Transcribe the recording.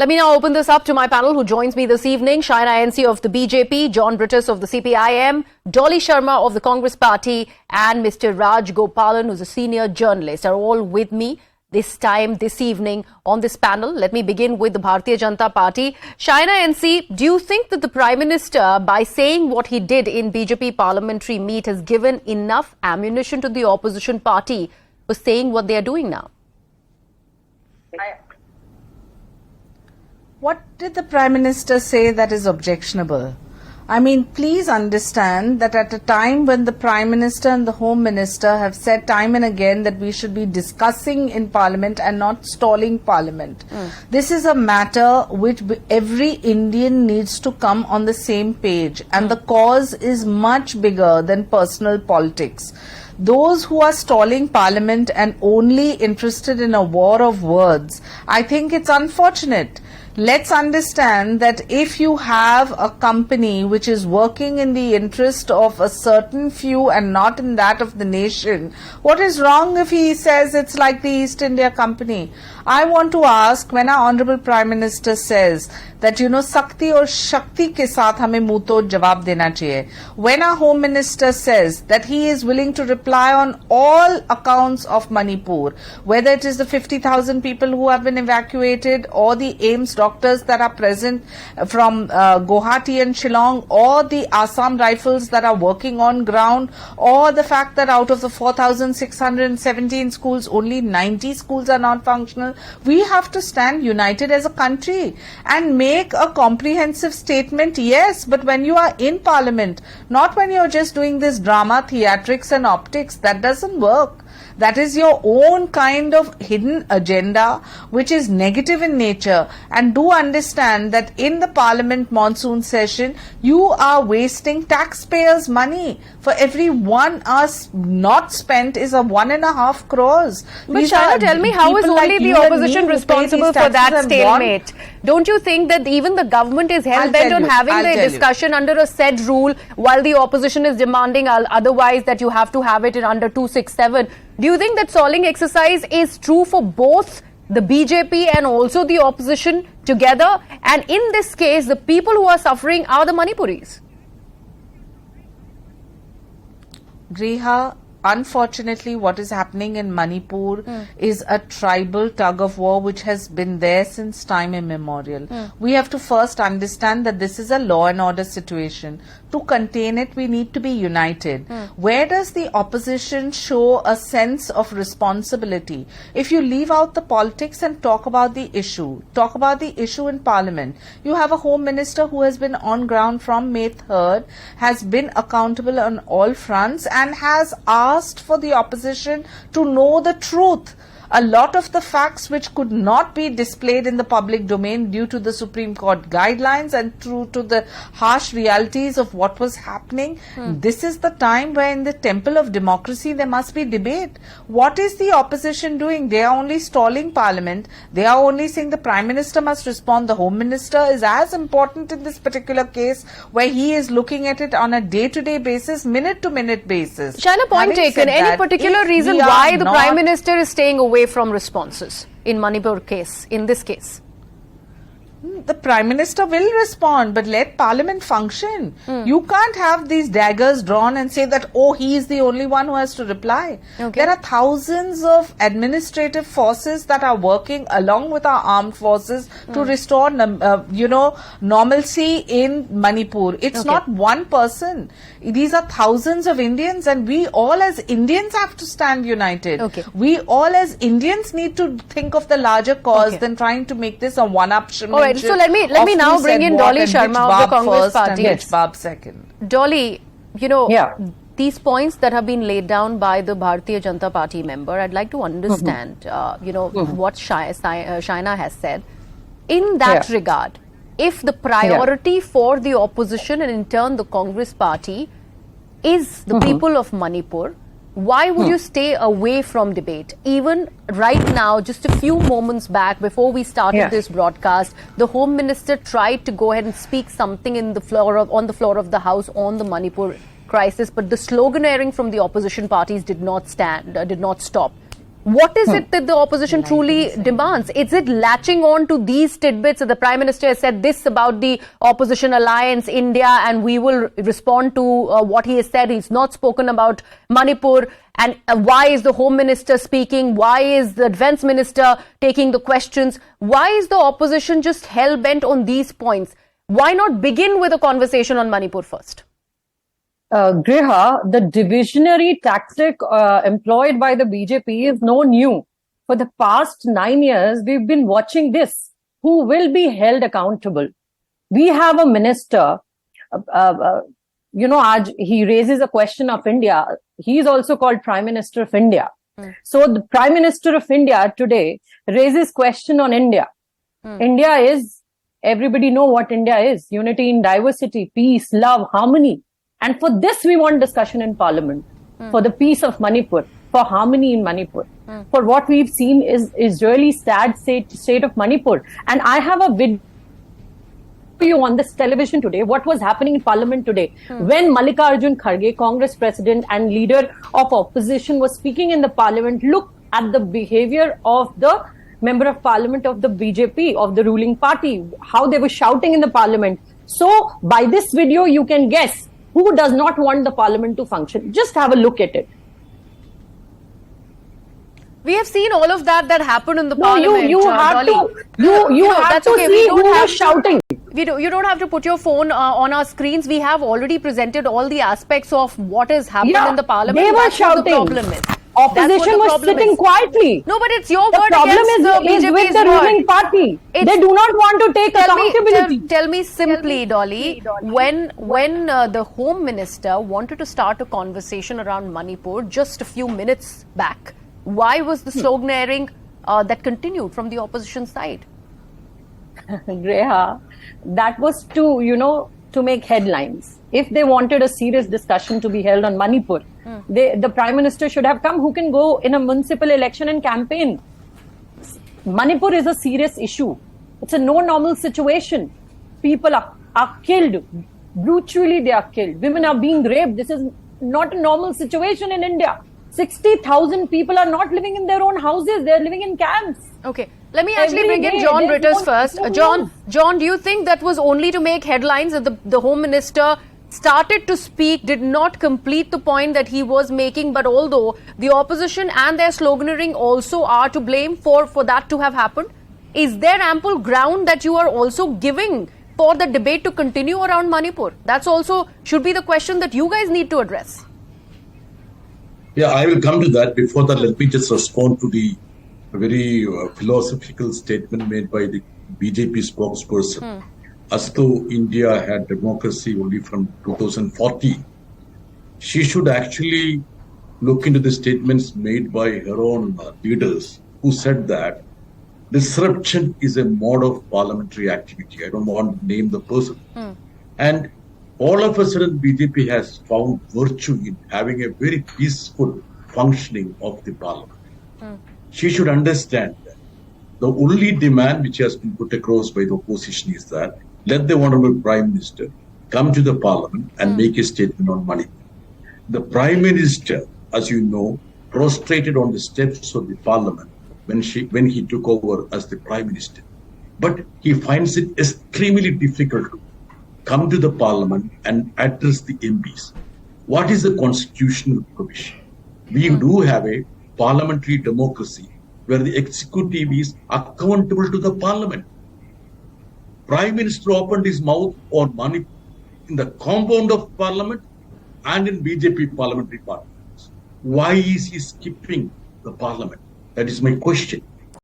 Let me now open this up to my panel who joins me this evening. Shaina NC of the BJP, John Brittas of the CPIM, Dolly Sharma of the Congress Party, and Mr. Raj Gopalan, who's a senior journalist, are all with me this evening on this panel. Let me begin with the Bharatiya Janata Party. Shaina NC, do you think that the Prime Minister, by saying what he did in BJP parliamentary meet, has given enough ammunition to the opposition party for saying what they are doing now? What did the Prime Minister say that is objectionable? I mean, please understand that at a time when the Prime Minister and the Home Minister have said time and again that we should be discussing in Parliament and not stalling Parliament. This is a matter which every Indian needs to come on the same page, and the cause is much bigger than personal politics. Those who are stalling Parliament and only interested in a war of words, I think it's unfortunate. Let's understand that if you have a company which is working in the interest of a certain few and not in that of the nation, what is wrong if he says it's like the East India Company? I want to ask, when our Honorable Prime Minister says that, you know, Sakti aur Shakti ke saath hame muntod jawab dena chahiye. When our Home Minister says that he is willing to reply on all accounts of Manipur, whether it is the 50,000 people who have been evacuated or the AIIMS doctors that are present from Guwahati and Shillong, or the Assam Rifles that are working on ground, or the fact that out of the 4,617 schools, only 90 schools are not functional. We have to stand united as a country and make a comprehensive statement, yes, but when you are in Parliament, not when you're just doing this drama, theatrics and optics. That doesn't work. That is your own kind of hidden agenda, which is negative in nature. And do understand that in the Parliament monsoon session, you are wasting taxpayers' money. For every 1 hour not spent is a 1.5 crores. But Shaina, tell me, how is only the opposition responsible for that stalemate? Don't you think that even the government is hell-bent on having the discussion under a said rule, while the opposition is demanding otherwise, that you have to have it in under 267? Do you think that stalling exercise is true for both the BJP and also the opposition together? And in this case, the people who are suffering are the Manipuris. Griha, unfortunately, what is happening in Manipur is a tribal tug of war which has been there since time immemorial. We have to first understand that this is a law and order situation. To contain it, we need to be united. Where does the opposition show a sense of responsibility? If you leave out the politics and talk about the issue in Parliament, you have a Home Minister who has been on ground from May 3rd, has been accountable on all fronts, and has asked for the opposition to know the truth. A lot of the facts which could not be displayed in the public domain due to the Supreme Court guidelines and to the harsh realities of what was happening. This is the time where in the temple of democracy there must be debate. What is the opposition doing? They are only stalling Parliament. They are only saying the Prime Minister must respond. The Home Minister is as important in this particular case, where he is looking at it on a day-to-day basis, minute-to-minute basis. Shaina, point taken. Any particular reason why the Prime Minister is staying away from responses in Manipur case, in this case? The Prime Minister will respond, but let Parliament function. You can't have these daggers drawn and say that, oh, he is the only one who has to reply. There are thousands of administrative forces that are working along with our armed forces to restore, normalcy in Manipur. It's not one person. These are thousands of Indians, and we all as Indians have to stand united. We all as Indians need to think of the larger cause than trying to make this a one-upmanship. All right, so let me now bring in Dolly Sharma of the Congress Party. Yes. Bab second. Dolly, these points that have been laid down by the Bharatiya Janata Party member, I'd like to understand, what Shaina has said. In that regard, if the priority for the opposition and in turn the Congress Party is the people of Manipur, why would you stay away from debate? Even right now, just a few moments back, before we started this broadcast, the Home Minister tried to go ahead and speak something on the floor of the House on the Manipur crisis, but the sloganeering from the opposition parties did not stop. What is it that the opposition truly demands? Is it latching on to these tidbits that the Prime Minister has said this about the opposition alliance, India, and we will respond to what he has said? He's not spoken about Manipur. And why is the Home Minister speaking? Why is the Defence Minister taking the questions? Why is the opposition just hell-bent on these points? Why not begin with a conversation on Manipur first? Griha, the divisionary tactic employed by the BJP is no new. For the past 9 years, we've been watching this. Who will be held accountable? We have a minister, he raises a question of India. He's also called Prime Minister of India. So the Prime Minister of India today raises question on India. India is, everybody know what India is. Unity in diversity, peace, love, harmony. And for this, we want discussion in Parliament, for the peace of Manipur, for harmony in Manipur. For what we've seen is really sad state of Manipur. And I have a video for you on this television today, what was happening in Parliament today. When Mallikarjun Kharge, Congress President and leader of opposition, was speaking in the Parliament, look at the behavior of the Member of Parliament of the BJP, of the ruling party, how they were shouting in the Parliament. So, by this video, you can guess who does not want the Parliament to function. Just have a look at it. We have seen all of that happened in the Parliament. You have to see who was shouting. You don't have to put your phone on our screens. We have already presented all the aspects of what has happened in the Parliament. They were shouting. The problem is. Opposition was sitting quietly. No, but it's your word against the BJP's is with the ruling party. They do not want to take accountability. Tell me simply, Dolly, when the Home Minister wanted to start a conversation around Manipur just a few minutes back, why was the sloganeering that continued from the opposition side? Greha, that was to make headlines. If they wanted a serious discussion to be held on Manipur, the Prime Minister should have come, who can go in a municipal election and campaign. Manipur is a serious issue. It's a no normal situation. People are killed. Brutally they are killed. Women are being raped. This is not a normal situation in India. 60,000 people are not living in their own houses. They are living in camps. Okay. Let me actually bring in John Brittas first. John, do you think that was only to make headlines, that the Home Minister started to speak, did not complete the point that he was making, but although the opposition and their sloganeering also are to blame for that to have happened, is there ample ground that you are also giving for the debate to continue around Manipur? That's also should be the question that you guys need to address. Yeah, I will come to that. Before that, let me just respond to the very philosophical statement made by the BJP spokesperson. As though India had democracy only from 2040. She should actually look into the statements made by her own leaders, who said that disruption is a mode of parliamentary activity. I don't want to name the person. And all of a sudden, BJP has found virtue in having a very peaceful functioning of the parliament. She should understand that the only demand which has been put across by the opposition is that let the Honorable Prime Minister come to the Parliament and make a statement on money. The Prime Minister, as you know, prostrated on the steps of the Parliament when he took over as the Prime Minister. But he finds it extremely difficult to come to the Parliament and address the MPs. What is the constitutional provision? We do have a parliamentary democracy where the executive is accountable to the Parliament. Prime Minister opened his mouth on money in the compound of Parliament and in BJP parliamentary parties. Why is he skipping the Parliament? That is my question.